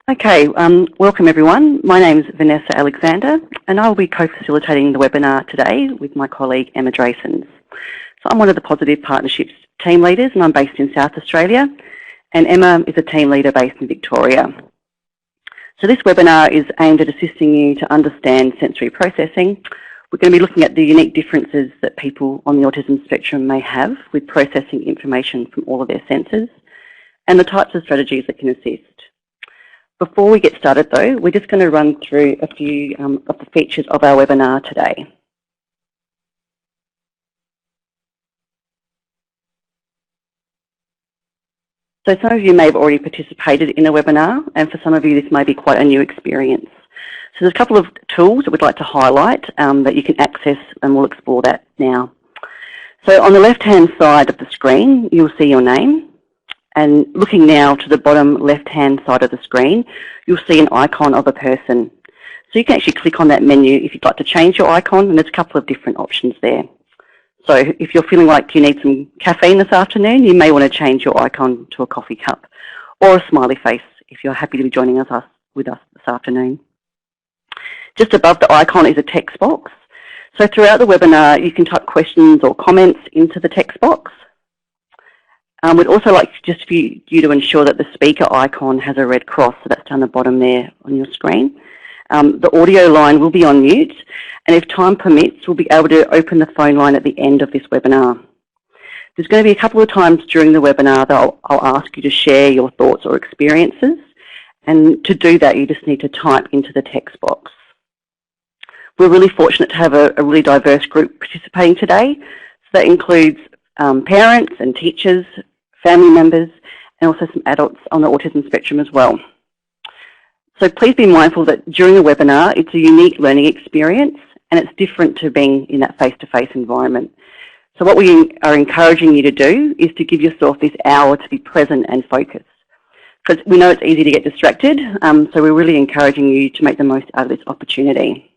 Okay, welcome everyone. My name is Vanessa Alexander and I will be co-facilitating the webinar today with my colleague Emma Draysons. So I'm one of the Positive Partnerships team leaders and I'm based in South Australia, and Emma is a team leader based in Victoria. So this webinar is aimed at assisting you to understand sensory processing. We're going to be looking at the unique differences that people on the autism spectrum may have with processing information from all of their senses and the types of strategies that can assist. Before we get started though, we're just going to run through a few of the features of our webinar today. So some of you may have already participated in a webinar, and for some of you this may be quite a new experience. So there's a couple of tools that we'd like to highlight that you can access, and we'll explore that now. So on the left-hand side of the screen, you'll see your name. And looking now to the bottom left-hand side of the screen, you'll see an icon of a person. So you can actually click on that menu if you'd like to change your icon, and there's a couple of different options there. So if you're feeling like you need some caffeine this afternoon, you may want to change your icon to a coffee cup or a smiley face if you're happy to be joining us with us this afternoon. Just above the icon is a text box. So throughout the webinar, you can type questions or comments into the text box. We'd also like just for you to ensure that the speaker icon has a red cross, so that's down the bottom there on your screen. The audio line will be on mute, and if time permits, we'll be able to open the phone line at the end of this webinar. There's going to be a couple of times during the webinar that I'll ask you to share your thoughts or experiences, and to do that you just need to type into the text box. We're really fortunate to have a really diverse group participating today. So that includes parents and teachers, family members, and also some adults on the autism spectrum as well. So please be mindful that during the webinar, it's a unique learning experience and it's different to being in that face-to-face environment. So what we are encouraging you to do is to give yourself this hour to be present and focused. Because we know it's easy to get distracted, so we're really encouraging you to make the most out of this opportunity.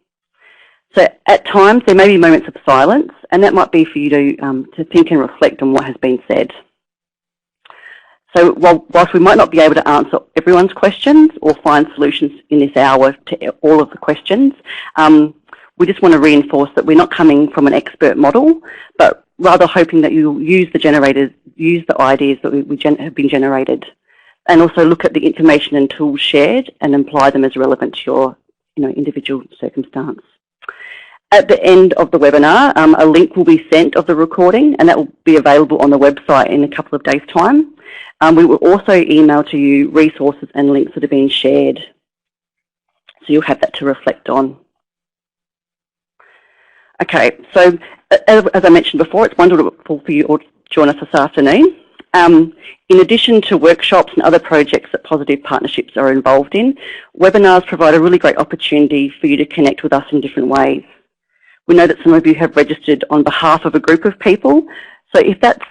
So at times there may be moments of silence, and that might be for you to think and reflect on what has been said. So whilst we might not be able to answer everyone's questions or find solutions in this hour to all of the questions, we just want to reinforce that we're not coming from an expert model, but rather hoping that you'll use the ideas that have been generated, and also look at the information and tools shared and apply them as relevant to your individual circumstance. At the end of the webinar, a link will be sent of the recording, and that will be available on the website in a couple of days' time. We will also email to you resources and links that are being shared, so you'll have that to reflect on. Okay, so as I mentioned before, it's wonderful for you all to join us this afternoon. In addition to workshops and other projects that Positive Partnerships are involved in, webinars provide a really great opportunity for you to connect with us in different ways. We know that some of you have registered on behalf of a group of people. So if that's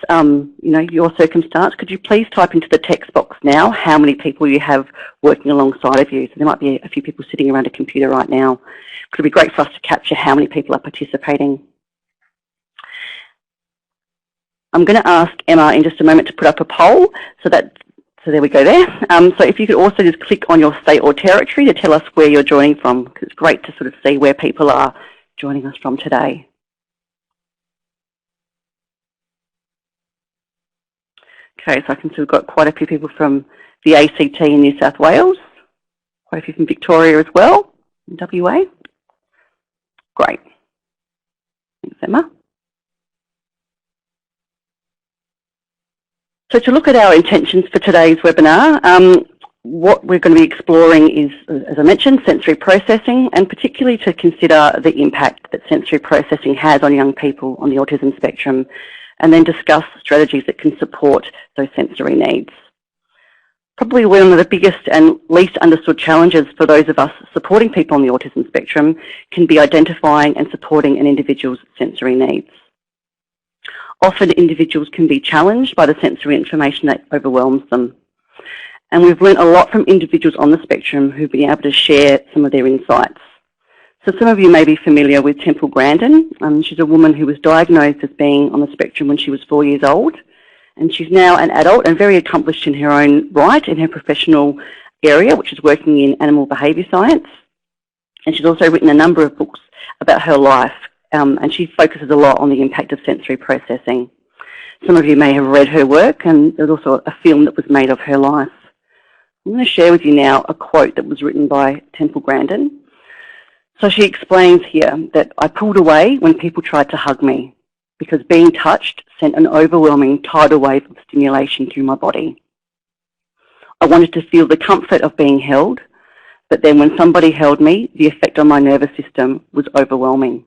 your circumstance, could you please type into the text box now how many people you have working alongside of you? So there might be a few people sitting around a computer right now. It would be great for us to capture how many people are participating. I'm going to ask Emma in just a moment to put up a poll. So there we go there. So if you could also just click on your state or territory to tell us where you're joining from, because it's great to sort of see where people are joining us from today. Okay, so I can see we've got quite a few people from the ACT in New South Wales, quite a few from Victoria as well, in WA. Great. Thanks, Emma. So to look at our intentions for today's webinar, what we're going to be exploring is, as I mentioned, sensory processing, and particularly to consider the impact that sensory processing has on young people on the autism spectrum, and then discuss strategies that can support those sensory needs. Probably one of the biggest and least understood challenges for those of us supporting people on the autism spectrum can be identifying and supporting an individual's sensory needs. Often individuals can be challenged by the sensory information that overwhelms them. And we've learned a lot from individuals on the spectrum who've been able to share some of their insights. So some of you may be familiar with Temple Grandin. She's a woman who was diagnosed as being on the spectrum when she was 4 years old. And she's now an adult and very accomplished in her own right in her professional area, which is working in animal behaviour science. And she's also written a number of books about her life, and she focuses a lot on the impact of sensory processing. Some of you may have read her work, and there's also a film that was made of her life. I'm going to share with you now a quote that was written by Temple Grandin. So she explains here that I pulled away when people tried to hug me because being touched sent an overwhelming tidal wave of stimulation through my body. I wanted to feel the comfort of being held, but then when somebody held me, the effect on my nervous system was overwhelming.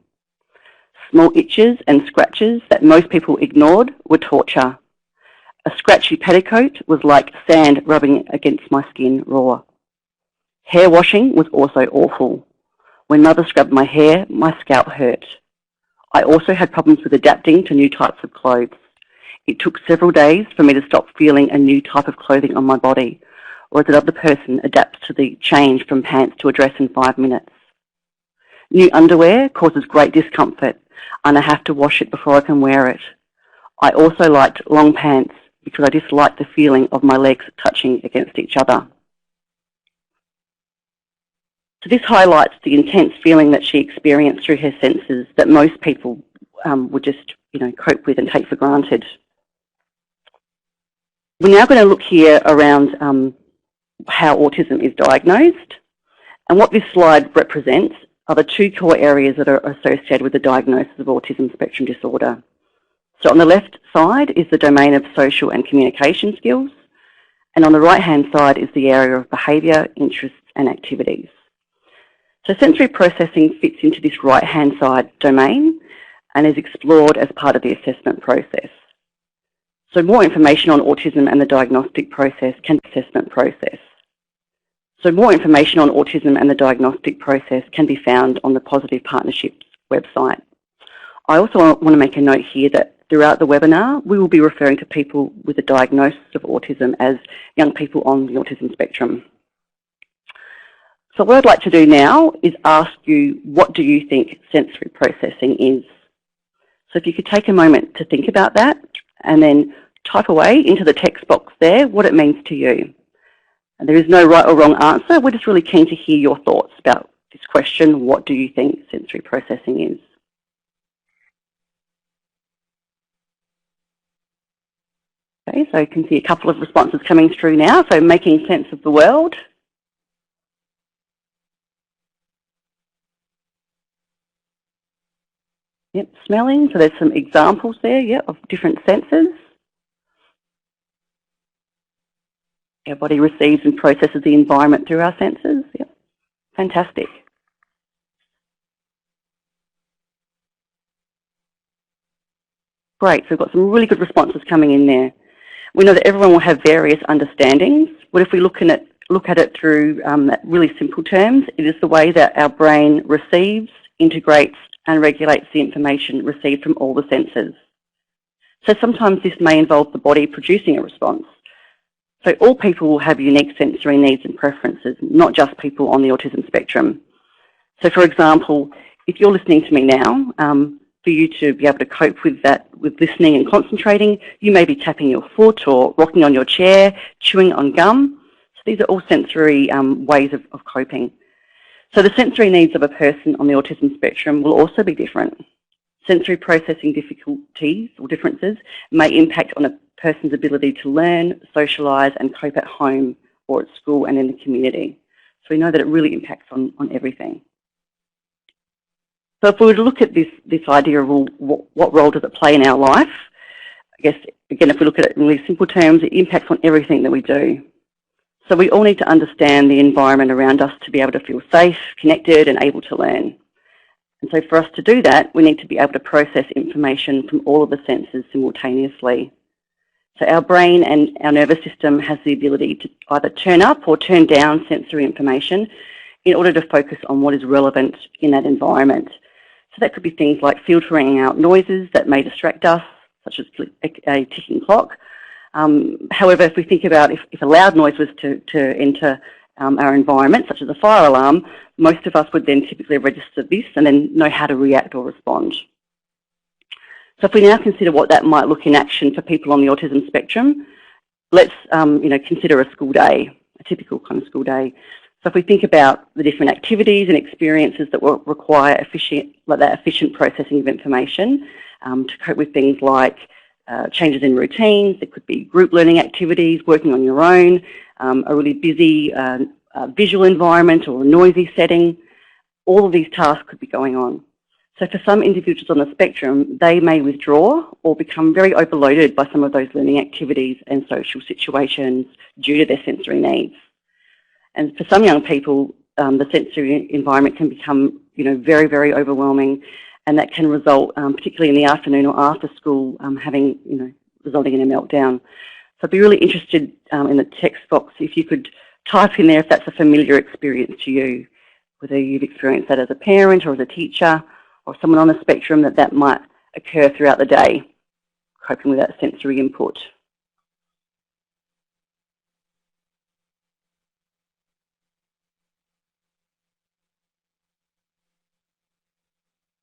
Small itches and scratches that most people ignored were torture. A scratchy petticoat was like sand rubbing against my skin raw. Hair washing was also awful. When mother scrubbed my hair, my scalp hurt. I also had problems with adapting to new types of clothes. It took several days for me to stop feeling a new type of clothing on my body, or as another person adapts to the change from pants to a dress in 5 minutes. New underwear causes great discomfort, and I have to wash it before I can wear it. I also liked long pants because I disliked the feeling of my legs touching against each other. So this highlights the intense feeling that she experienced through her senses that most people would just, cope with and take for granted. We're now going to look here around how autism is diagnosed, and what this slide represents are the two core areas that are associated with the diagnosis of autism spectrum disorder. So on the left side is the domain of social and communication skills, and on the right-hand side is the area of behaviour, interests and activities. So sensory processing fits into this right-hand side domain and is explored as part of the assessment process. So more information on autism and the diagnostic process can be assessment process. So more information on autism and the diagnostic process can be found on the Positive Partnerships website. I also want to make a note here that throughout the webinar, we will be referring to people with a diagnosis of autism as young people on the autism spectrum. So what I'd like to do now is ask you, what do you think sensory processing is? So if you could take a moment to think about that and then type away into the text box there what it means to you. And there is no right or wrong answer. We're just really keen to hear your thoughts about this question, what do you think sensory processing is? Okay, so you can see a couple of responses coming through now. So making sense of the world. Yep, smelling. So there's some examples there, yeah, of different senses. Our body receives and processes the environment through our senses. Yep, fantastic. Great, so we've got some really good responses coming in there. We know that everyone will have various understandings, but if we look at it through really simple terms, it is the way that our brain receives, integrates and regulates the information received from all the senses. So sometimes this may involve the body producing a response. So all people will have unique sensory needs and preferences, not just people on the autism spectrum. So for example, if you're listening to me now, for you to be able to cope with that, with listening and concentrating, you may be tapping your foot or rocking on your chair, chewing on gum. So these are all sensory ways of coping. So the sensory needs of a person on the autism spectrum will also be different. Sensory processing difficulties or differences may impact on a person's ability to learn, socialise and cope at home or at school and in the community. So we know that it really impacts on everything. So if we were to look at this idea of, well, what role does it play in our life, I guess, again, if we look at it in really simple terms, it impacts on everything that we do. So we all need to understand the environment around us to be able to feel safe, connected and able to learn. And so for us to do that, we need to be able to process information from all of the senses simultaneously. So our brain and our nervous system has the ability to either turn up or turn down sensory information in order to focus on what is relevant in that environment. So that could be things like filtering out noises that may distract us, such as a ticking clock. However, if we think about if a loud noise was to enter our environment, such as a fire alarm, most of us would then typically register this and then know how to react or respond. So if we now consider what that might look in action for people on the autism spectrum, let's consider a school day. a typical kind of school day. So if we think about the different activities and experiences that will require efficient processing of information to cope with things like changes in routines, it could be group learning activities, working on your own, a really busy visual environment or a noisy setting, all of these tasks could be going on. So for some individuals on the spectrum, they may withdraw or become very overloaded by some of those learning activities and social situations due to their sensory needs. And for some young people, the sensory environment can become, very, very overwhelming, and that can result, particularly in the afternoon or after school, resulting in a meltdown. So I'd be really interested in the text box if you could type in there if that's a familiar experience to you, whether you've experienced that as a parent or as a teacher or someone on the spectrum that might occur throughout the day, coping with that sensory input.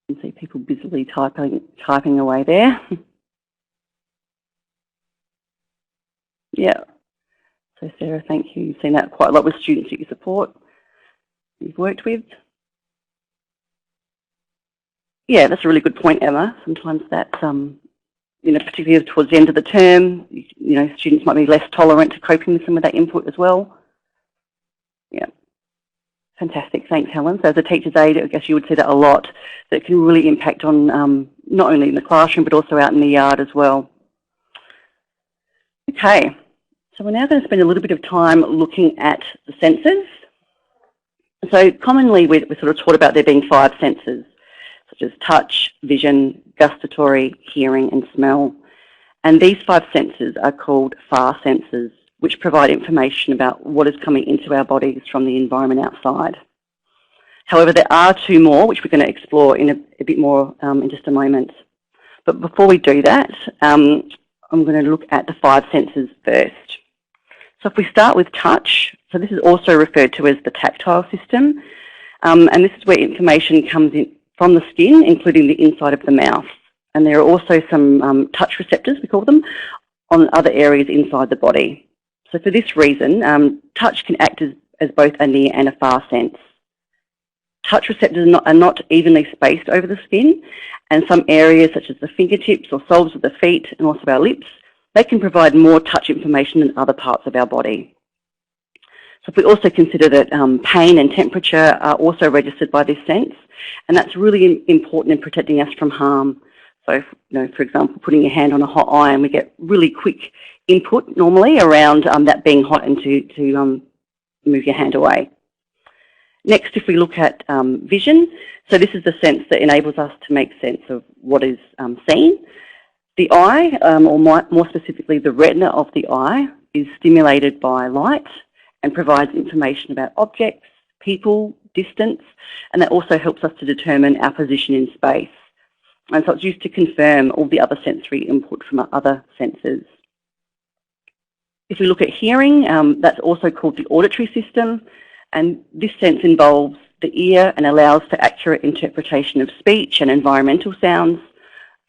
You can see people busily typing away there. Yeah. So Sarah, thank you. You've seen that quite a lot with students that you support, you've worked with. Yeah, that's a really good point, Emma. Sometimes that, particularly towards the end of the term, students might be less tolerant to coping with some of that input as well. Yeah. Fantastic. Thanks, Helen. So as a teacher's aide, I guess you would see that a lot, that can really impact on not only in the classroom, but also out in the yard as well. Okay. So we're now going to spend a little bit of time looking at the senses. So commonly we're sort of taught about there being 5 senses, such as touch, vision, gustatory, hearing and smell. And these 5 senses are called FAR senses, which provide information about what is coming into our bodies from the environment outside. However, there are 2 more, which we're going to explore in a bit more in just a moment. But before we do that, I'm going to look at the 5 senses first. So if we start with touch, so this is also referred to as the tactile system, and this is where information comes in from the skin, including the inside of the mouth. And there are also some touch receptors, we call them, on other areas inside the body. So for this reason, touch can act as both a near and a far sense. Touch receptors are not evenly spaced over the skin, and some areas such as the fingertips or soles of the feet and also our lips, they can provide more touch information than other parts of our body. So if we also consider that pain and temperature are also registered by this sense, and that's really important in protecting us from harm. So, for example, putting your hand on a hot iron, we get really quick input normally around that being hot and to move your hand away. Next, if we look at vision, so this is the sense that enables us to make sense of what is seen. The eye, or more specifically the retina of the eye, is stimulated by light and provides information about objects, people, distance, and that also helps us to determine our position in space. And so it's used to confirm all the other sensory input from our other senses. If we look at hearing, that's also called the auditory system, and this sense involves the ear and allows for accurate interpretation of speech and environmental sounds.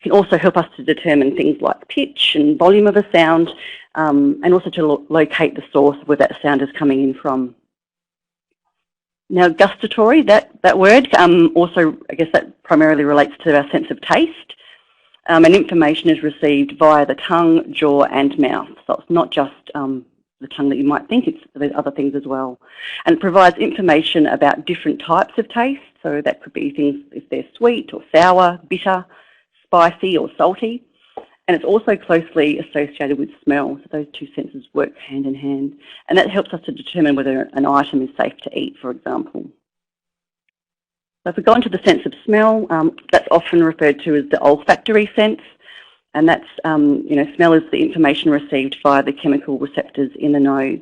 It can also help us to determine things like pitch and volume of a sound, and also to locate the source where that sound is coming in from. Now, gustatory, that word, also, I guess that primarily relates to our sense of taste, and information is received via the tongue, jaw and mouth. So it's not just the tongue that you might think, there's other things as well. And it provides information about different types of taste, so that could be things if they're sweet or sour, bitter, spicy or salty. And it's also closely associated with smell, so those 2 senses work hand in hand. And that helps us to determine whether an item is safe to eat, for example. So if we go into the sense of smell, that's often referred to as the olfactory sense. And that's, smell is the information received via the chemical receptors in the nose.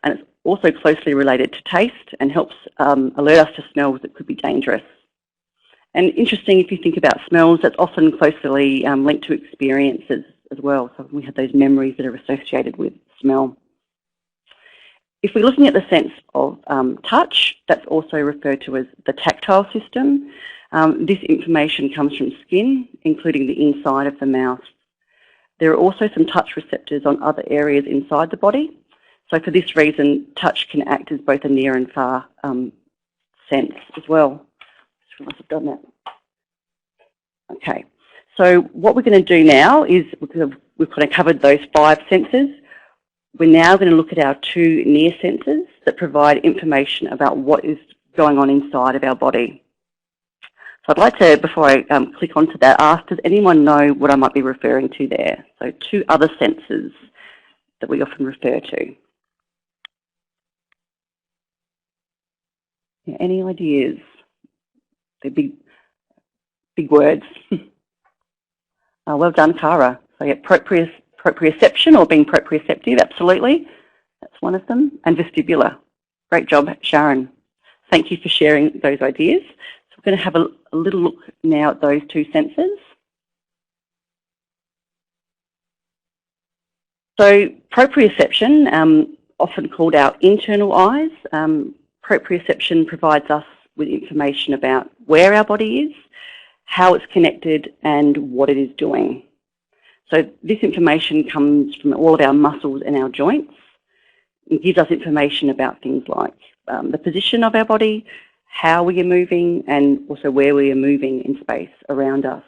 And it's also closely related to taste and helps alert us to smells that could be dangerous. And interesting, if you think about smells, that's often closely linked to experiences as well. So we have those memories that are associated with smell. If we're looking at the sense of touch, that's also referred to as the tactile system. This information comes from skin, including the inside of the mouth. There are also some touch receptors on other areas inside the body. So for this reason, touch can act as both a near and far sense as well. Just realised I've done that. Okay, so what we're going to do now is, we've kind of covered those 5 senses. We're now going to look at our 2 near senses that provide information about what is going on inside of our body. So I'd like to, before I click onto that, ask, does anyone know what I might be referring to there? So 2 other senses that we often refer to. Yeah, any ideas? They're big words. Oh, well done, Cara. So yeah, proprioception or being proprioceptive, absolutely. That's one of them. And vestibular. Great job, Sharon. Thank you for sharing those ideas. So we're going to have a little look now at those 2 senses. So proprioception, often called our internal eyes. Proprioception provides us with information about where our body is, how it's connected, and what it is doing. So this information comes from all of our muscles and our joints. It gives us information about things like the position of our body, how we are moving, and also where we are moving in space around us.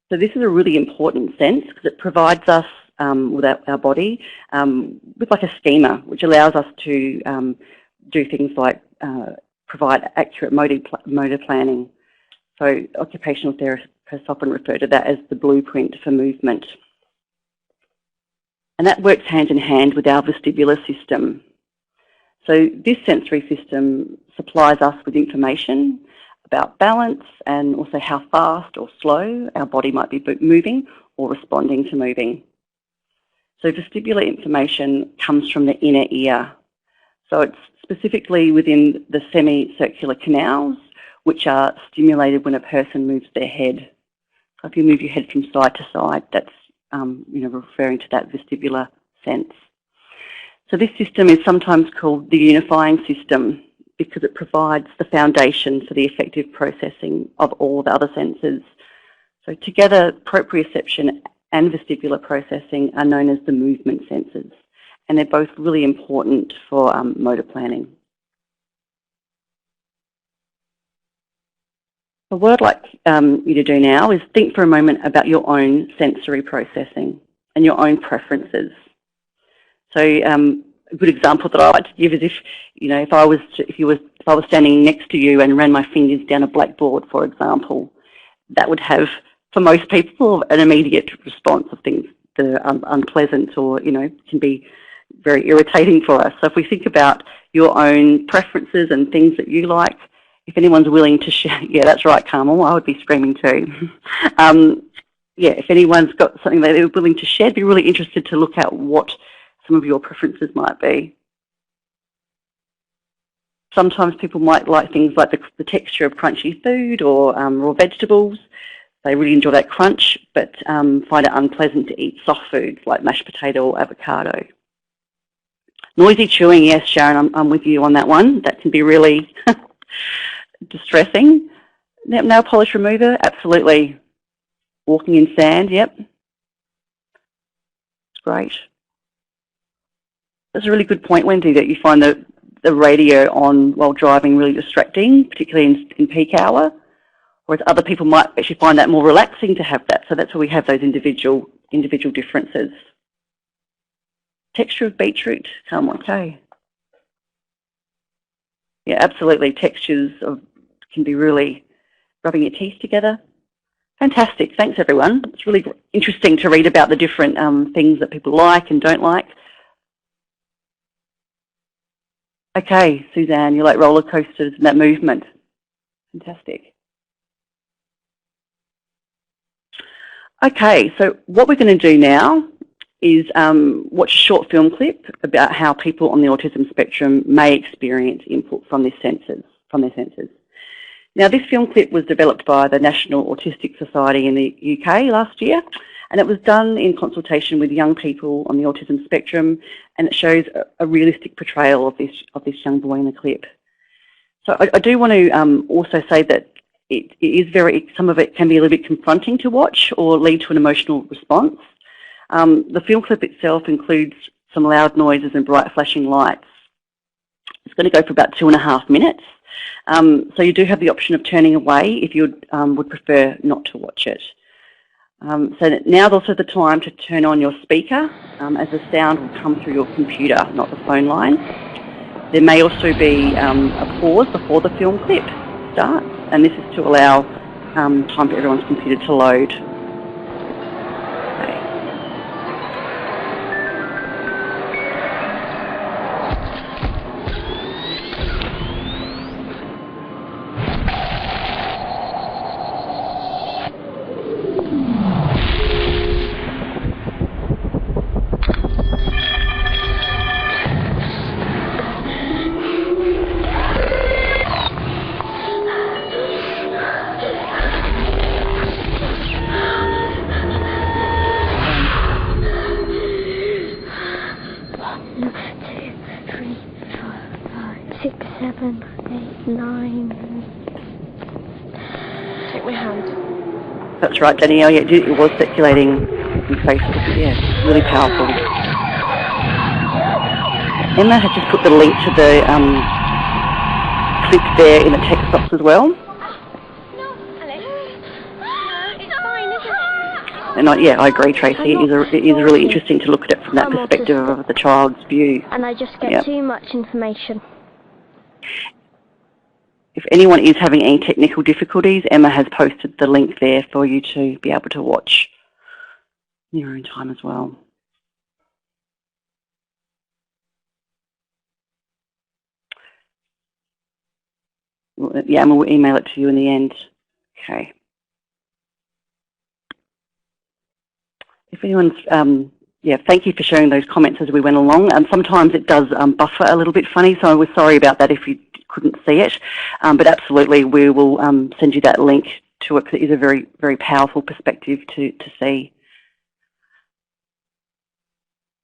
So this is a really important sense because it provides us with our body with like a schema, which allows us to do things like provide accurate motor planning. So occupational therapists often refer to that as the blueprint for movement. And that works hand in hand with our vestibular system. So this sensory system supplies us with information about balance and also how fast or slow our body might be moving or responding to moving. So vestibular information comes from the inner ear. So it's specifically within the semicircular canals, which are stimulated when a person moves their head. So if you move your head from side to side, that's referring to that vestibular sense. So this system is sometimes called the unifying system because it provides the foundation for the effective processing of all the other senses. So together, proprioception and vestibular processing are known as the movement senses, and they're both really important for motor planning. So what I'd like you to do now is think for a moment about your own sensory processing and your own preferences. So a good example that I like to give is if I was standing next to you and ran my fingers down a blackboard, for example, that would have, for most people, an immediate response of things that are unpleasant or can be very irritating for us. So if we think about your own preferences and things that you like, if anyone's willing to share, yeah, that's right, Carmel, I would be screaming too. Yeah, if anyone's got something that they're willing to share, I'd be really interested to look at what some of your preferences might be. Sometimes people might like things like the texture of crunchy food or raw vegetables. They really enjoy that crunch, but find it unpleasant to eat soft foods like mashed potato or avocado. Noisy chewing, yes, Sharon, I'm with you on that one. That can be really distressing. Nail polish remover, absolutely. Walking in sand, yep. It's great. That's a really good point, Wendy, that you find the radio on while driving really distracting, particularly in peak hour, whereas other people might actually find that more relaxing to have that. So that's where we have those individual differences. Texture of beetroot, come on, okay. Yeah, absolutely. Textures can be really rubbing your teeth together. Fantastic. Thanks, everyone. It's really interesting to read about the different things that people like and don't like. Okay, Suzanne, you like roller coasters and that movement. Fantastic. Okay, so what we're going to do now is watch a short film clip about how people on the autism spectrum may experience input from their senses. Now, this film clip was developed by the National Autistic Society in the UK last year, and it was done in consultation with young people on the autism spectrum, and it shows a realistic portrayal of this young boy in the clip. So I do want to also say that it is some of it can be a little bit confronting to watch or lead to an emotional response. The film clip itself includes some loud noises and bright flashing lights. It's going to go for about 2.5 minutes. So you do have the option of turning away if you would prefer not to watch it. So now's also the time to turn on your speaker, as the sound will come through your computer, not the phone line. There may also be a pause before the film clip starts, and this is to allow time for everyone's computer to load. Okay. That's right, Danielle. Yeah, it was circulating in Facebook. Yeah, really powerful. Emma has just put the link to the clip there in the text box as well. And yeah, I agree, Tracy. It is really interesting to look at it from that perspective of the child's view. And I just get too much information. If anyone is having any technical difficulties, Emma has posted the link there for you to be able to watch in your own time as well. Yeah, Emma will email it to you in the end. Okay. If anyone's, thank you for sharing those comments as we went along. Sometimes it does buffer a little bit funny, so we're sorry about that if you couldn't see it. But absolutely, we will send you that link to it because it is a very, very powerful perspective to see.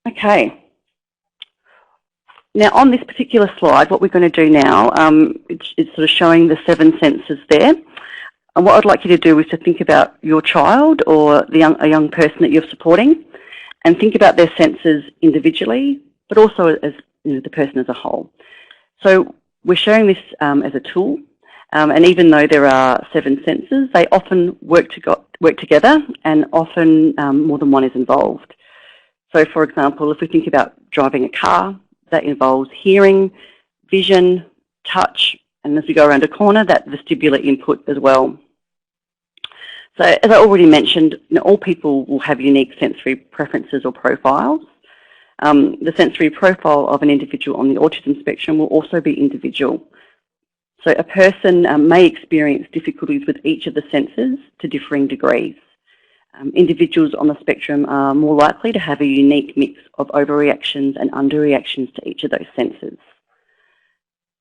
Okay. Now, on this particular slide, what we're going to do now, it's sort of showing the 7 senses there. And what I'd like you to do is to think about your child or a young person that you're supporting and think about their senses individually, but also as the person as a whole. So we're showing this as a tool, and even though there are 7 senses, they often work together and often more than one is involved. So for example, if we think about driving a car, that involves hearing, vision, touch, and as we go around a corner, that vestibular input as well. So as I already mentioned, all people will have unique sensory preferences or profiles. The sensory profile of an individual on the autism spectrum will also be individual. So a person may experience difficulties with each of the senses to differing degrees. Individuals on the spectrum are more likely to have a unique mix of overreactions and underreactions to each of those senses.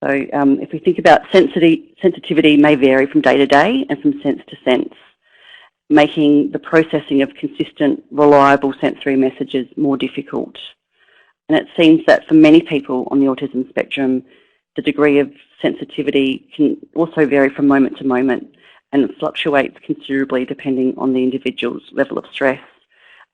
So if we think about sensitivity may vary from day to day and from sense to sense, making the processing of consistent, reliable sensory messages more difficult. And it seems that for many people on the autism spectrum, the degree of sensitivity can also vary from moment to moment, and it fluctuates considerably depending on the individual's level of stress.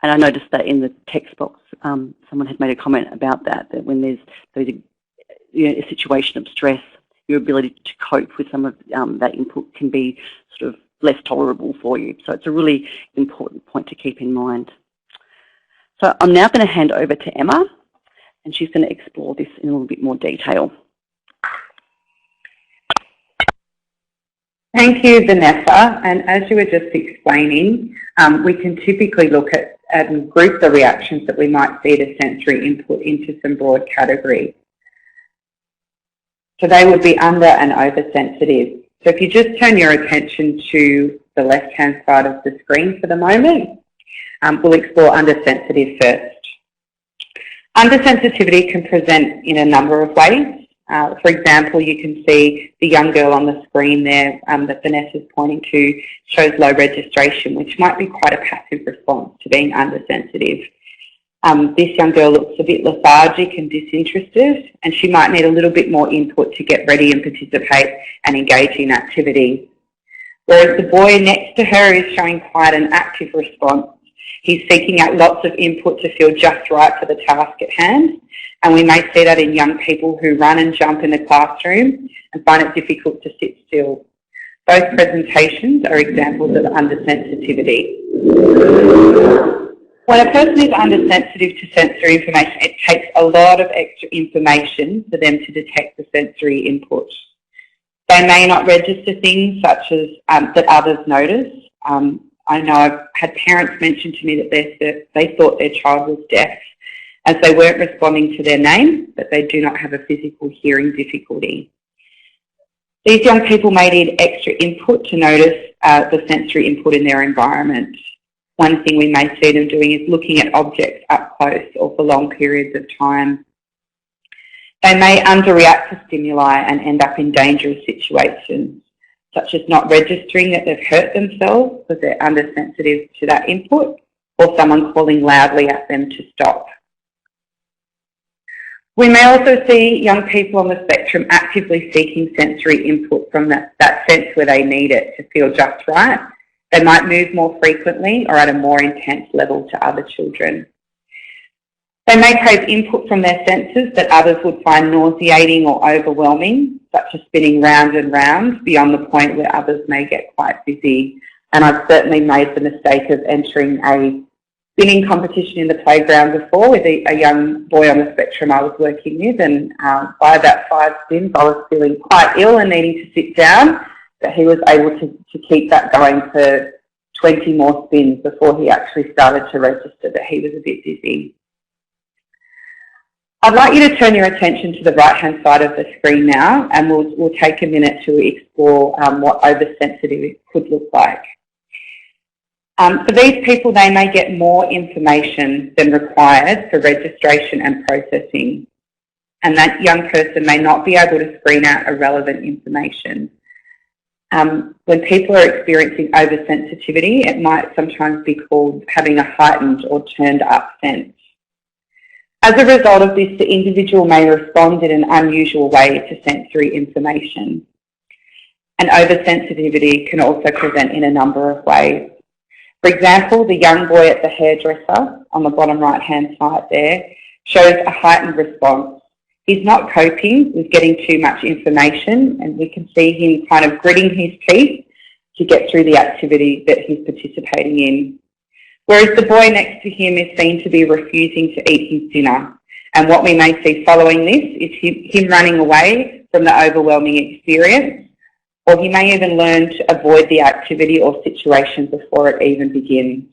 And I noticed that in the text box, someone had made a comment about that when there's a situation of stress, your ability to cope with some of that input can be sort of less tolerable for you. So it's a really important point to keep in mind. So I'm now going to hand over to Emma, and she's going to explore this in a little bit more detail. Thank you, Vanessa. And as you were just explaining, we can typically look at and group the reactions that we might see to sensory input into some broad categories. So they would be under and oversensitive. So if you just turn your attention to the left-hand side of the screen for the moment, we'll explore undersensitive first. Undersensitivity can present in a number of ways. For example, you can see the young girl on the screen there that Vanessa's pointing to shows low registration, which might be quite a passive response to being undersensitive. This young girl looks a bit lethargic and disinterested, and she might need a little bit more input to get ready and participate and engage in activity. Whereas the boy next to her is showing quite an active response He's seeking out lots of input to feel just right for the task at hand, and we may see that in young people who run and jump in the classroom and find it difficult to sit still. Both presentations are examples of undersensitivity. When a person is undersensitive to sensory information, it takes a lot of extra information for them to detect the sensory input. They may not register things such as that others notice. I know I've had parents mention to me that they thought their child was deaf as they weren't responding to their name, but they do not have a physical hearing difficulty. These young people may need extra input to notice the sensory input in their environment. One thing we may see them doing is looking at objects up close or for long periods of time. They may underreact to stimuli and end up in dangerous situations, such as not registering that they've hurt themselves because they're undersensitive to that input, or someone calling loudly at them to stop. We may also see young people on the spectrum actively seeking sensory input from that sense where they need it to feel just right. They might move more frequently or at a more intense level to other children. They may crave input from their senses that others would find nauseating or overwhelming, such as spinning round and round beyond the point where others may get quite busy. And I've certainly made the mistake of entering a spinning competition in the playground before with a young boy on the spectrum I was working with, and by about 5 spins I was feeling quite ill and needing to sit down, but he was able to keep that going for 20 more spins before he actually started to register that he was a bit dizzy. I'd like you to turn your attention to the right-hand side of the screen now, and we'll take a minute to explore what oversensitive could look like. For these people, they may get more information than required for registration and processing, and that young person may not be able to screen out irrelevant information. When people are experiencing oversensitivity, it might sometimes be called having a heightened or turned up sense. As a result of this, the individual may respond in an unusual way to sensory information. And oversensitivity can also present in a number of ways. For example, the young boy at the hairdresser on the bottom right-hand side there shows a heightened response. He's not coping with getting too much information, and we can see him kind of gritting his teeth to get through the activity that he's participating in. Whereas the boy next to him is seen to be refusing to eat his dinner. And what we may see following this is him running away from the overwhelming experience, or he may even learn to avoid the activity or situation before it even begins.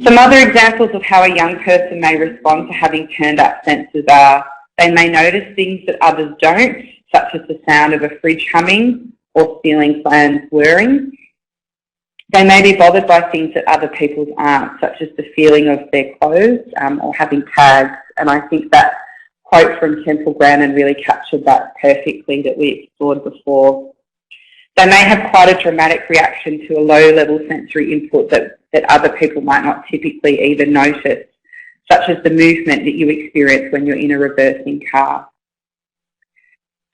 Some other examples of how a young person may respond to having turned up senses are they may notice things that others don't, such as the sound of a fridge humming or ceiling fans whirring. They may be bothered by things that other people aren't, such as the feeling of their clothes or having tags. And I think that quote from Temple Grandin really captured that perfectly that we explored before. They may have quite a dramatic reaction to a low-level sensory input that other people might not typically even notice, such as the movement that you experience when you're in a reversing car.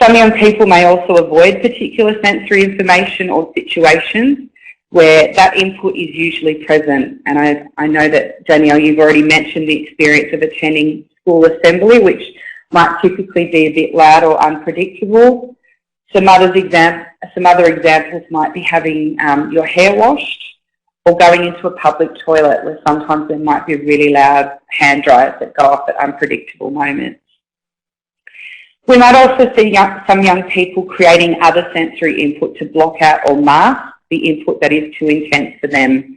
Some young people may also avoid particular sensory information or situations where that input is usually present. And I know that, Danielle, you've already mentioned the experience of attending school assembly, which might typically be a bit loud or unpredictable. Some other examples might be having your hair washed, or going into a public toilet where sometimes there might be really loud hand dryers that go off at unpredictable moments. We might also see some young people creating other sensory input to block out or mask the input that is too intense for them.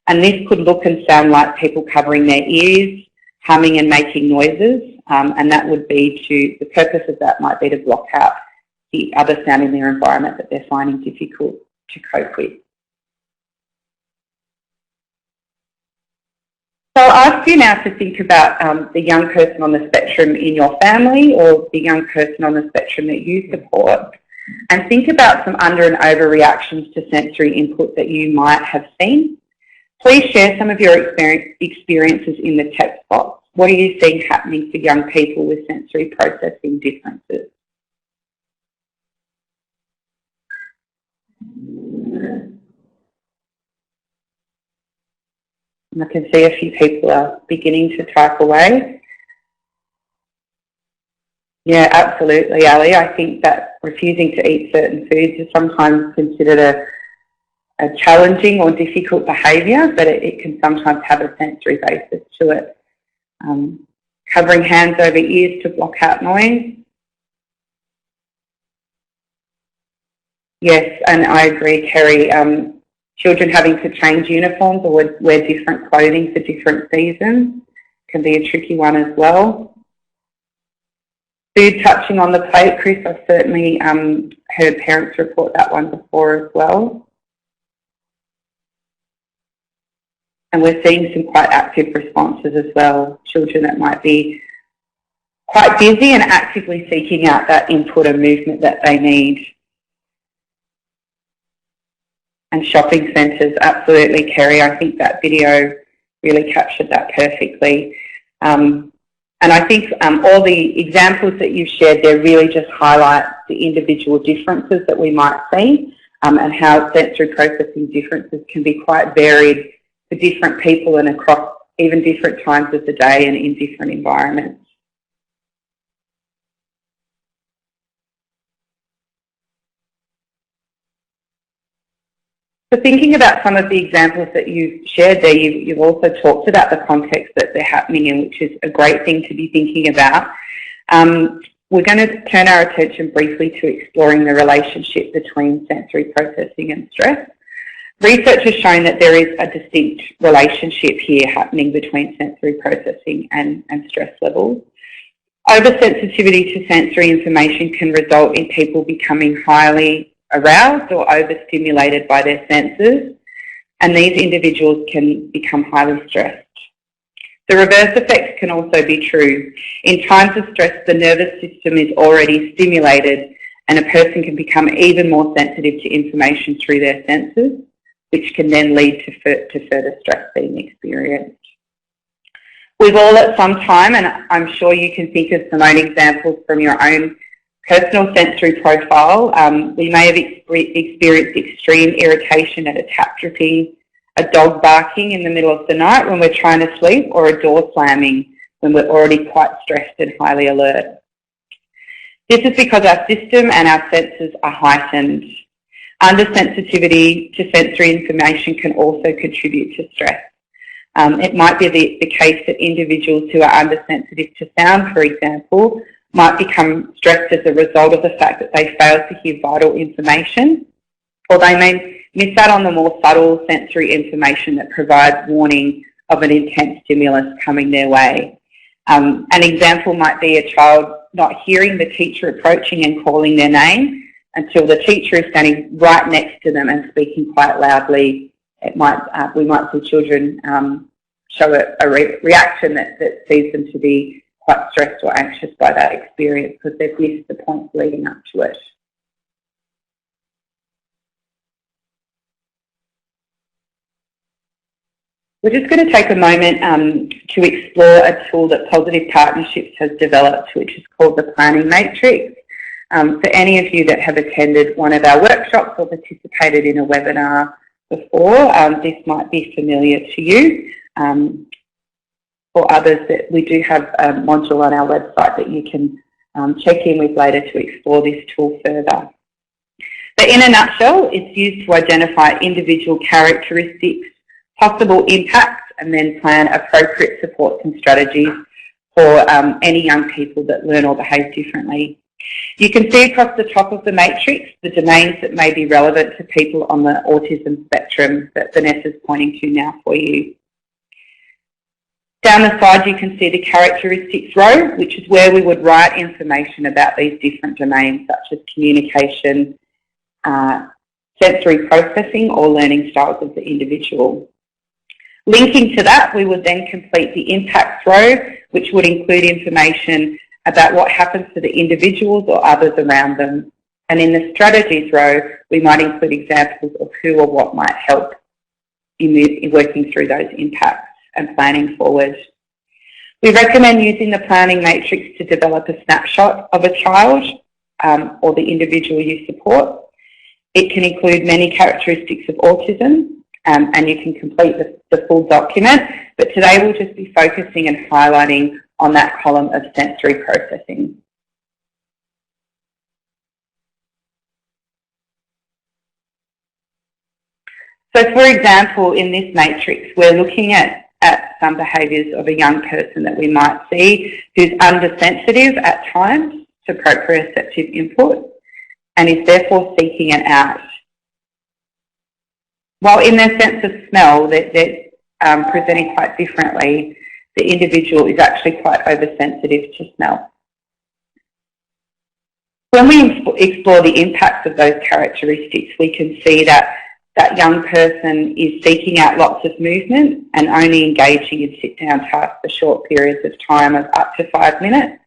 And this could look and sound like people covering their ears, humming and making noises, and that would be the purpose of that might be to block out the other sound in their environment that they're finding difficult to cope with. So I'll ask you now to think about the young person on the spectrum in your family or the young person on the spectrum that you support, and think about some under and over reactions to sensory input that you might have seen. Please share some of your experiences in the text box. What are you seeing happening for young people with sensory processing differences? And I can see a few people are beginning to type away. Yeah, absolutely, Ali. I think that refusing to eat certain foods is sometimes considered a challenging or difficult behaviour, but it can sometimes have a sensory basis to it. Covering hands over ears to block out noise. Yes, and I agree, Kerry. Children having to change uniforms or wear different clothing for different seasons can be a tricky one as well. Food touching on the plate, Chris, I've certainly heard parents report that one before as well. And we're seeing some quite active responses as well. Children that might be quite busy and actively seeking out that input and movement that they need. And shopping centres, absolutely, Kerry. I think that video really captured that perfectly. And I think all the examples that you've shared there really just highlight the individual differences that we might see and how sensory processing differences can be quite varied for different people and across even different times of the day and in different environments. So thinking about some of the examples that you've shared there, you've also talked about the context that they're happening in, which is a great thing to be thinking about. We're going to turn our attention briefly to exploring the relationship between sensory processing and stress. Research has shown that there is a distinct relationship here happening between sensory processing and stress levels. Oversensitivity to sensory information can result in people becoming highly aroused or overstimulated by their senses, and these individuals can become highly stressed. The reverse effect can also be true. In times of stress, the nervous system is already stimulated and a person can become even more sensitive to information through their senses, which can then lead to further stress being experienced. We've all at some time, and I'm sure you can think of some own examples from your own personal sensory profile, we may have experienced extreme irritation at a tap dripping, a dog barking in the middle of the night when we're trying to sleep, or a door slamming when we're already quite stressed and highly alert. This is because our system and our senses are heightened. Undersensitivity to sensory information can also contribute to stress. It might be the case that individuals who are undersensitive to sound, for example, might become stressed as a result of the fact that they fail to hear vital information, or they may miss out on the more subtle sensory information that provides warning of an intense stimulus coming their way. An example might be a child not hearing the teacher approaching and calling their name until the teacher is standing right next to them and speaking quite loudly. We might see children show a reaction that sees them to be quite stressed or anxious by that experience because they've missed the points leading up to it. We're just going to take a moment to explore a tool that Positive Partnerships has developed, which is called the Planning Matrix. For any of you that have attended one of our workshops or participated in a webinar before, this might be familiar to you. For others, that we do have a module on our website that you can check in with later to explore this tool further. But in a nutshell, it's used to identify individual characteristics, possible impacts, and then plan appropriate supports and strategies for any young people that learn or behave differently. You can see across the top of the matrix the domains that may be relevant to people on the autism spectrum that Vanessa's pointing to now for you. Down the side you can see the characteristics row, which is where we would write information about these different domains such as communication, sensory processing or learning styles of the individual. Linking to that, we would then complete the impacts row, which would include information about what happens to the individuals or others around them. And in the strategies row, we might include examples of who or what might help in working through those impacts and planning forward. We recommend using the planning matrix to develop a snapshot of a child or the individual you support. It can include many characteristics of autism, and you can complete the full document. But today we'll just be focusing and highlighting on that column of sensory processing. So for example, in this matrix, we're looking at some behaviours of a young person that we might see who's undersensitive at times to proprioceptive input and is therefore seeking it out. While in their sense of smell, they're presenting quite differently, the individual is actually quite oversensitive to smell. When we explore the impacts of those characteristics, we can see that that young person is seeking out lots of movement and only engaging in sit-down tasks for short periods of time of up to 5 minutes.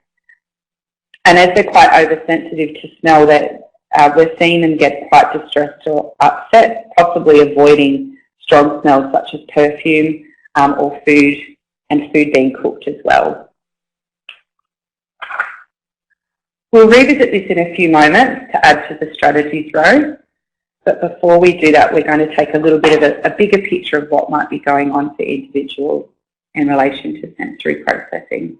And as they're quite oversensitive to smell, that we're seeing them get quite distressed or upset, possibly avoiding strong smells such as perfume or food, and food being cooked as well. We'll revisit this in a few moments to add to the strategies row. But before we do that, we're going to take a little bit of a bigger picture of what might be going on for individuals in relation to sensory processing.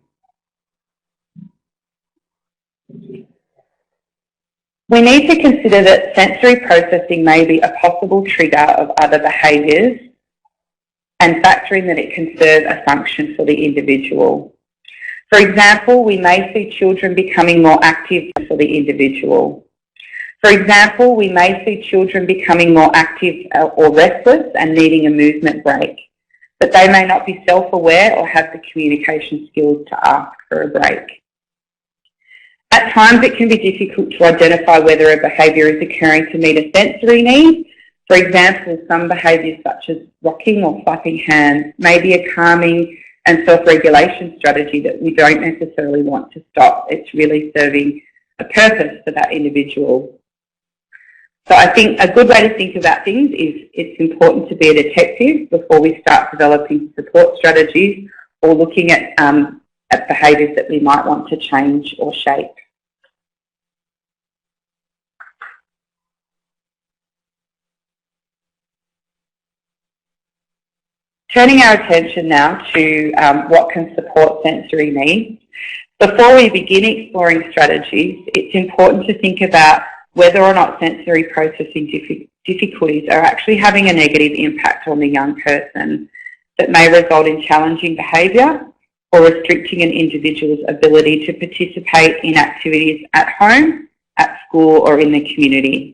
We need to consider that sensory processing may be a possible trigger of other behaviours and factoring that it can serve a function for the individual. For example, we may see children becoming more active for the individual. For example, we may see children becoming more active or restless and needing a movement break, but they may not be self-aware or have the communication skills to ask for a break. At times it can be difficult to identify whether a behaviour is occurring to meet a sensory need. For example, some behaviours such as rocking or flapping hands may be a calming and self-regulation strategy that we don't necessarily want to stop. It's really serving a purpose for that individual. So I think a good way to think about things is it's important to be a detective before we start developing support strategies or looking at behaviours that we might want to change or shape. Turning our attention now to what can support sensory needs. Before we begin exploring strategies, it's important to think about whether or not sensory processing difficulties are actually having a negative impact on the young person that may result in challenging behaviour or restricting an individual's ability to participate in activities at home, at school or in the community.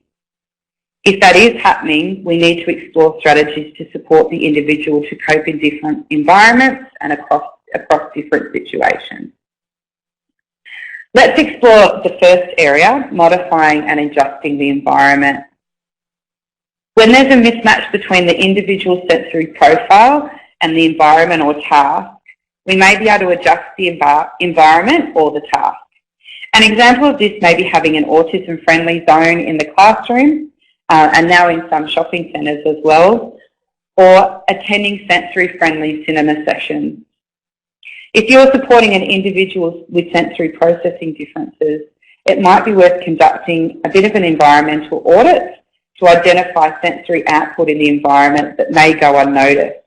If that is happening, we need to explore strategies to support the individual to cope in different environments and across different situations. Let's explore the first area, modifying and adjusting the environment. When there's a mismatch between the individual sensory profile and the environment or task, we may be able to adjust the environment or the task. An example of this may be having an autism-friendly zone in the classroom, and now in some shopping centres as well, or attending sensory-friendly cinema sessions. If you're supporting an individual with sensory processing differences, it might be worth conducting a bit of an environmental audit to identify sensory output in the environment that may go unnoticed,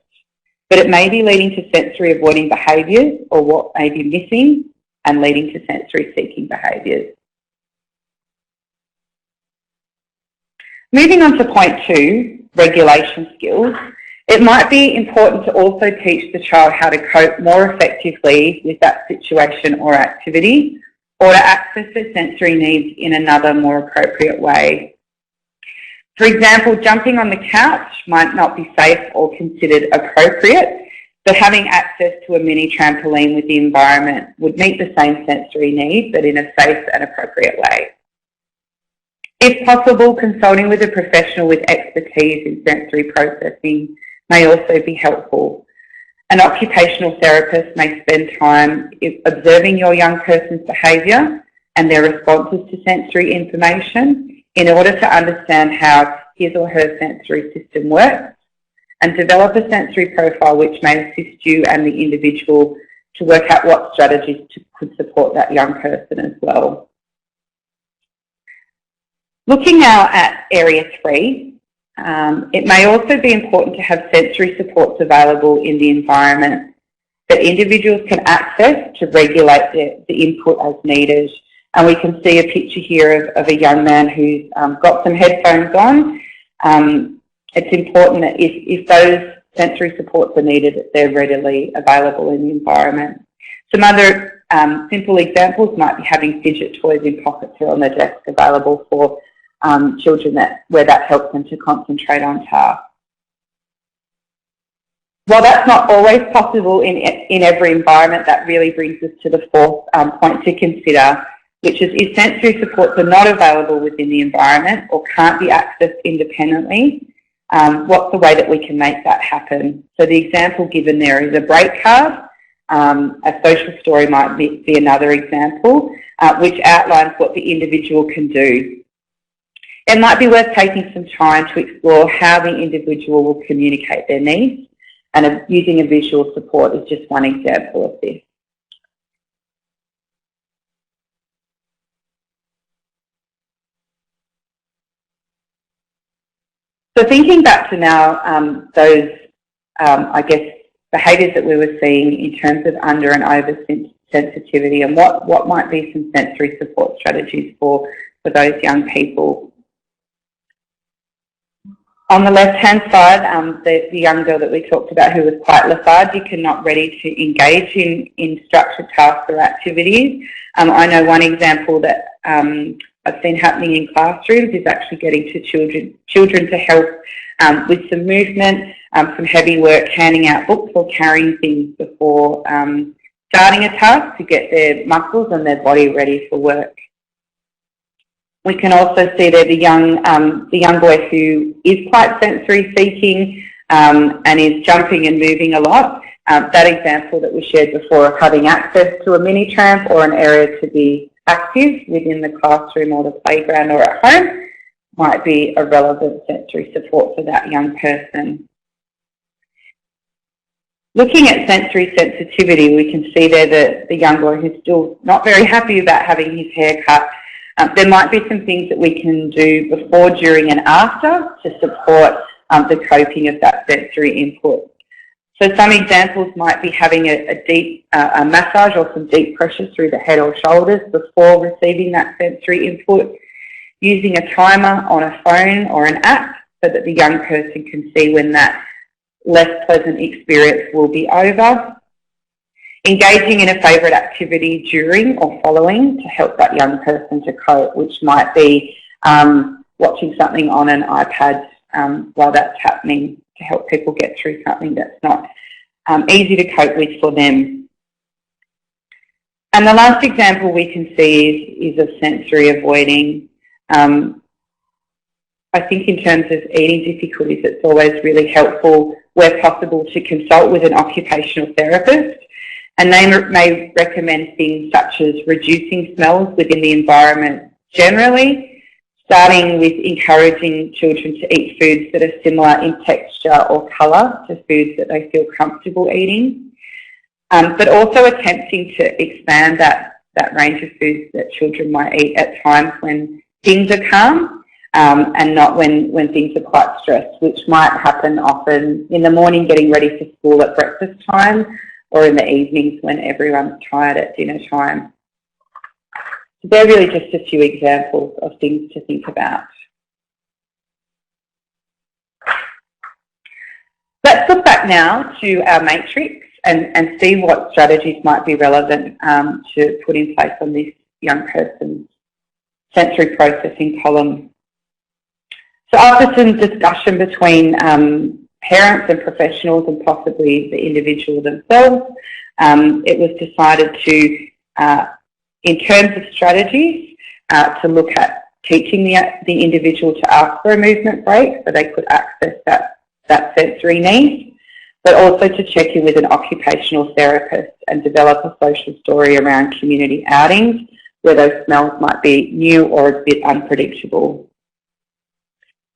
but it may be leading to sensory avoiding behaviours or what may be missing and leading to sensory seeking behaviours. Moving on to point 2, regulation skills. It might be important to also teach the child how to cope more effectively with that situation or activity, or to access their sensory needs in another more appropriate way. For example, jumping on the couch might not be safe or considered appropriate, but having access to a mini trampoline with the environment would meet the same sensory need, but in a safe and appropriate way. If possible, consulting with a professional with expertise in sensory processing may also be helpful. An occupational therapist may spend time observing your young person's behaviour and their responses to sensory information in order to understand how his or her sensory system works and develop a sensory profile which may assist you and the individual to work out what strategies could support that young person as well. Looking now at area 3, It may also be important to have sensory supports available in the environment that individuals can access to regulate the input as needed. And we can see a picture here of a young man who's got some headphones on. It's important that if those sensory supports are needed, that they're readily available in the environment. Some other simple examples might be having fidget toys in pockets or on the desk available for children where that helps them to concentrate on tasks. While that's not always possible in every environment, that really brings us to the fourth point to consider, which is if sensory supports are not available within the environment or can't be accessed independently, what's the way that we can make that happen? So the example given there is a break card. A social story might be another example, which outlines what the individual can do. It might be worth taking some time to explore how the individual will communicate their needs, and using a visual support is just one example of this. So thinking back to now those, I guess, behaviours that we were seeing in terms of under and over sensitivity, and what might be some sensory support strategies for those young people. On the left-hand side, the young girl that we talked about who was quite lethargic and not ready to engage in structured tasks or activities. I know one example that I've seen happening in classrooms is actually getting to children to help with some movement, some heavy work, handing out books or carrying things before starting a task to get their muscles and their body ready for work. We can also see there the young boy who is quite sensory seeking and is jumping and moving a lot. That example that we shared before of having access to a mini tramp or an area to be active within the classroom or the playground or at home might be a relevant sensory support for that young person. Looking at sensory sensitivity, we can see there that the young boy who's still not very happy about having his hair cut. There might be some things that we can do before, during and after to support the coping of that sensory input. So some examples might be having a deep massage or some deep pressure through the head or shoulders before receiving that sensory input, using a timer on a phone or an app so that the young person can see when that less pleasant experience will be over, engaging in a favourite activity during or following to help that young person to cope, which might be watching something on an iPad while that's happening to help people get through something that's not easy to cope with for them. And the last example we can see is of sensory avoiding. I think in terms of eating difficulties, it's always really helpful where possible to consult with an occupational therapist, and they may recommend things such as reducing smells within the environment generally, starting with encouraging children to eat foods that are similar in texture or colour to foods that they feel comfortable eating, but also attempting to expand that range of foods that children might eat at times when things are calm and not when things are quite stressed, which might happen often in the morning getting ready for school at breakfast time or in the evenings when everyone's tired at dinner time. So they're really just a few examples of things to think about. Let's look back now to our matrix and see what strategies might be relevant to put in place on this young person's sensory processing column. So after some discussion between parents and professionals and possibly the individual themselves, it was decided to, in terms of strategies, to look at teaching the individual to ask for a movement break so they could access that sensory need, but also to check in with an occupational therapist and develop a social story around community outings where those smells might be new or a bit unpredictable.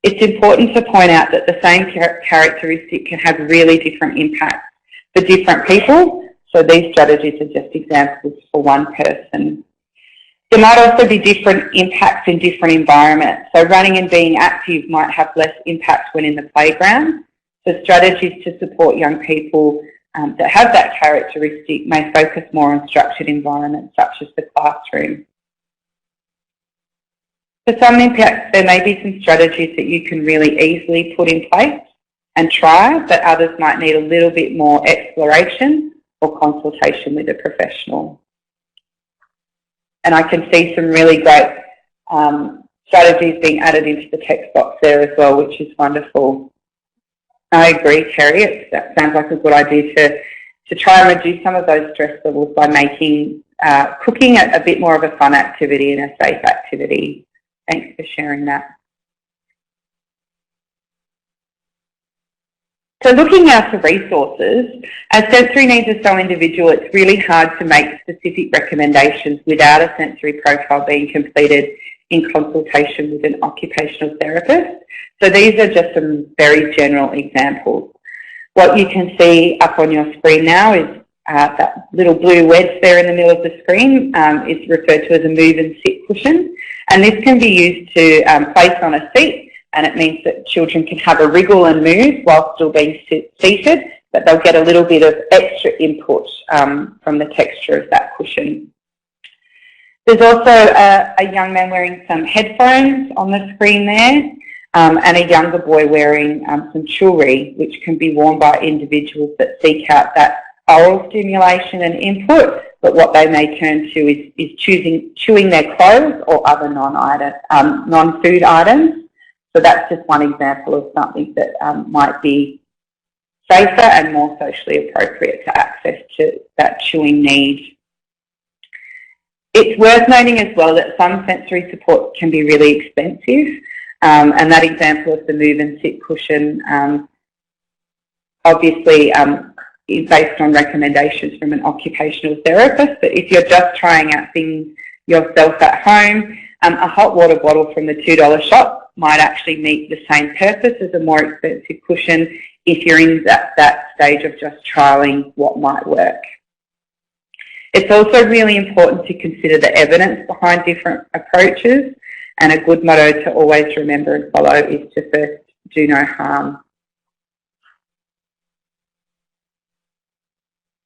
It's important to point out that the same characteristic can have really different impacts for different people, so these strategies are just examples for one person. There might also be different impacts in different environments. So running and being active might have less impact when in the playground. So strategies to support young people that have that characteristic may focus more on structured environments such as the classroom. For some impacts, there may be some strategies that you can really easily put in place and try, but others might need a little bit more exploration or consultation with a professional. And I can see some really great strategies being added into the text box there as well, which is wonderful. I agree, Terry. That sounds like a good idea to try and reduce some of those stress levels by making cooking a bit more of a fun activity and a safe activity. Thanks for sharing that. So looking now to resources, as sensory needs are so individual, it's really hard to make specific recommendations without a sensory profile being completed in consultation with an occupational therapist. So these are just some very general examples. What you can see up on your screen now is that little blue wedge there in the middle of the screen is referred to as a move and sit cushion. And this can be used to place on a seat, and it means that children can have a wriggle and move while still being seated, but they'll get a little bit of extra input from the texture of that cushion. There's also a young man wearing some headphones on the screen there, and a younger boy wearing some jewellery, which can be worn by individuals that seek out that oral stimulation and input, but what they may turn to is chewing their clothes or other non-food items. So that's just one example of something that might be safer and more socially appropriate to access to that chewing need. It's worth noting as well that some sensory support can be really expensive, and that example of the move and sit cushion obviously is based on recommendations from an occupational therapist, but if you're just trying out things yourself at home, a hot water bottle from the $2 shop might actually meet the same purpose as a more expensive cushion if you're in that stage of just trialling what might work. It's also really important to consider the evidence behind different approaches, and a good motto to always remember and follow is to first do no harm.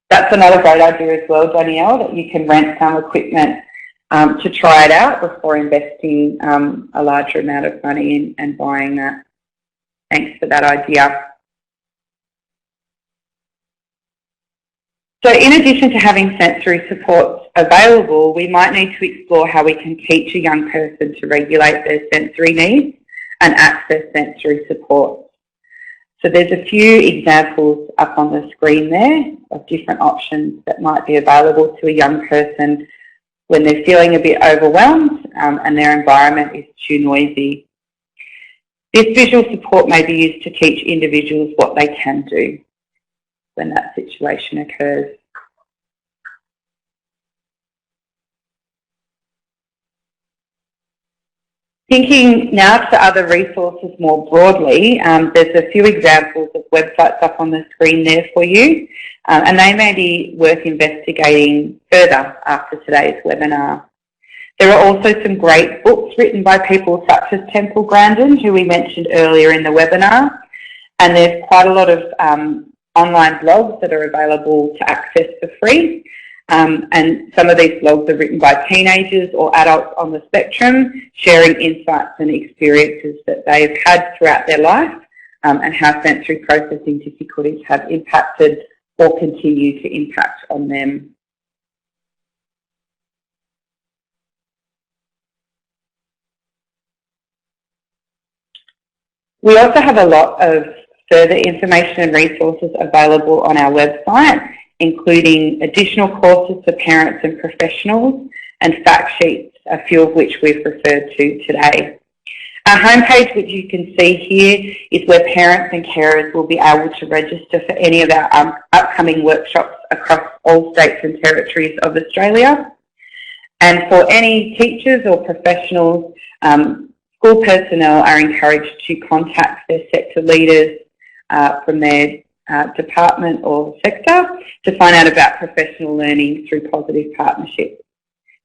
That's another great idea as well, Danielle, that you can rent some equipment to try it out before investing a larger amount of money and buying that. Thanks for that idea. So in addition to having sensory supports available, we might need to explore how we can teach a young person to regulate their sensory needs and access sensory supports. So there's a few examples up on the screen there of different options that might be available to a young person when they're feeling a bit overwhelmed and their environment is too noisy. This visual support may be used to teach individuals what they can do when that situation occurs. Thinking now to other resources more broadly, there's a few examples of websites up on the screen there for you, and they may be worth investigating further after today's webinar. There are also some great books written by people such as Temple Grandin, who we mentioned earlier in the webinar, and there's quite a lot of online blogs that are available to access for free. And some of these blogs are written by teenagers or adults on the spectrum, sharing insights and experiences that they've had throughout their life and how sensory processing difficulties have impacted or continue to impact on them. We also have a lot of further information and resources available on our website, including additional courses for parents and professionals and fact sheets, a few of which we've referred to today. Our homepage, which you can see here, is where parents and carers will be able to register for any of our upcoming workshops across all states and territories of Australia. And for any teachers or professionals, school personnel are encouraged to contact their sector leaders from their department or sector to find out about professional learning through positive partnerships.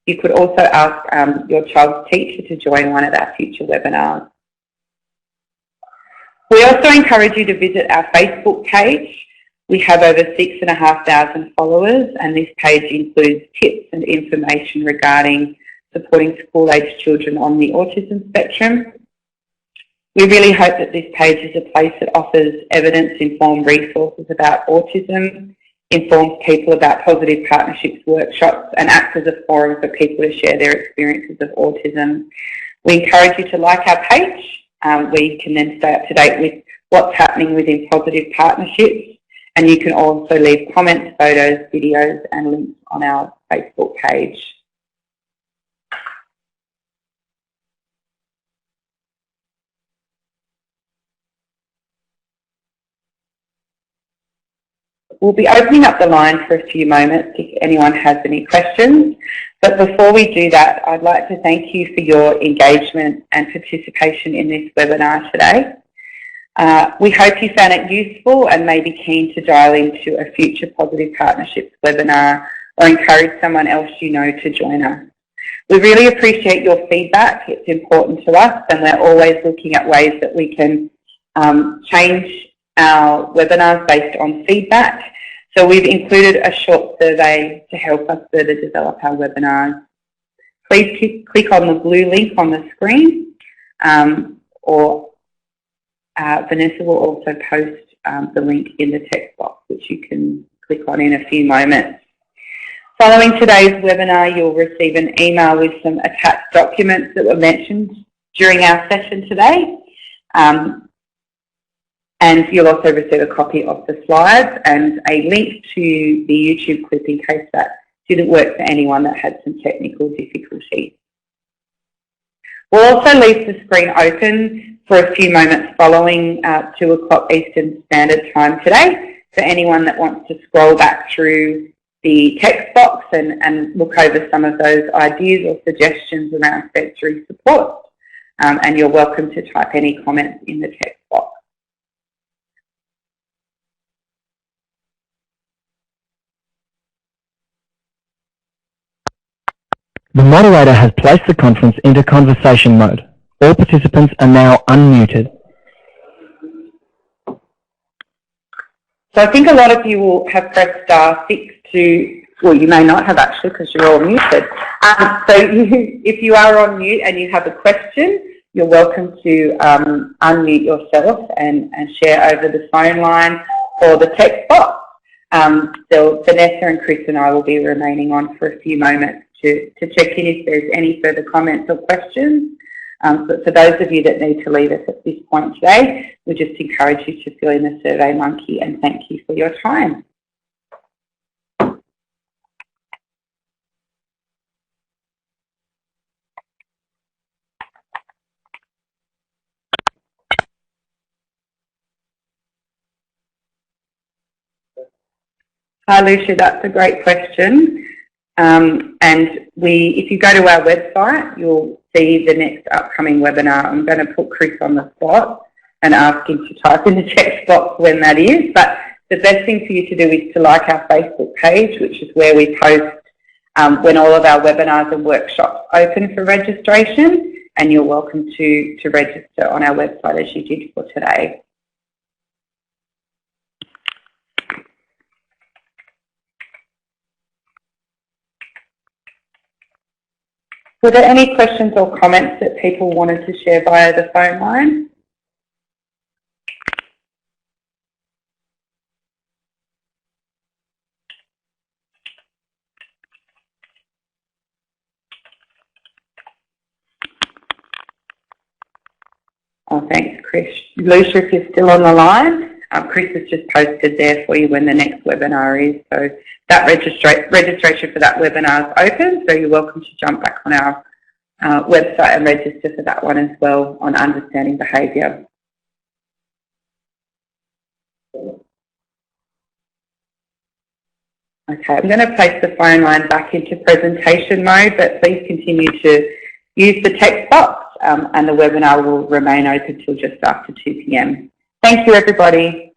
You could also ask your child's teacher to join one of our future webinars. We also encourage you to visit our Facebook page. We have over 6,500 followers, and this page includes tips and information regarding supporting school-aged children on the autism spectrum. We really hope that this page is a place that offers evidence-informed resources about autism, informs people about positive partnerships workshops, and acts as a forum for people to share their experiences of autism. We encourage you to like our page, where you can then stay up to date with what's happening within positive partnerships, and you can also leave comments, photos, videos and links on our Facebook page. We'll be opening up the line for a few moments if anyone has any questions. But before we do that, I'd like to thank you for your engagement and participation in this webinar today. We hope you found it useful and may be keen to dial into a future Positive Partnerships webinar or encourage someone else you know to join us. We really appreciate your feedback. It's important to us, and we're always looking at ways that we can change our webinars based on feedback. So we've included a short survey to help us further develop our webinars. Please click on the blue link on the screen, or Vanessa will also post the link in the text box, which you can click on in a few moments. Following today's webinar, you'll receive an email with some attached documents that were mentioned during our session today. And you'll also receive a copy of the slides and a link to the YouTube clip in case that didn't work for anyone that had some technical difficulties. We'll also leave the screen open for a few moments following 2 o'clock Eastern Standard Time today for anyone that wants to scroll back through the text box and look over some of those ideas or suggestions around sensory support. And you're welcome to type any comments in the text box. The moderator has placed the conference into conversation mode. All participants are now unmuted. So I think a lot of you will have pressed *6 to, well, you may not have actually because you're all muted. If you are on mute and you have a question, you're welcome to unmute yourself and share over the phone line or the text box. So Vanessa and Chris and I will be remaining on for a few moments to check in if there's any further comments or questions. But for those of you that need to leave us at this point today, we just encourage you to fill in the Survey Monkey, and thank you for your time. Hi Lucia, that's a great question. And if you go to our website, you'll see the next upcoming webinar. I'm going to put Chris on the spot and ask him to type in the text box when that is. But the best thing for you to do is to like our Facebook page, which is where we post when all of our webinars and workshops open for registration. And you're welcome to register on our website as you did for today. Were there any questions or comments that people wanted to share via the phone line? Oh, thanks, Chris. Lucia, if you're still on the line, Chris has just posted there for you when the next webinar is. So that registration for that webinar is open, so you're welcome to jump back on our website and register for that one as well on understanding behaviour. Okay, I'm going to place the phone line back into presentation mode, but please continue to use the text box and the webinar will remain open till just after 2 p.m. Thank you, everybody.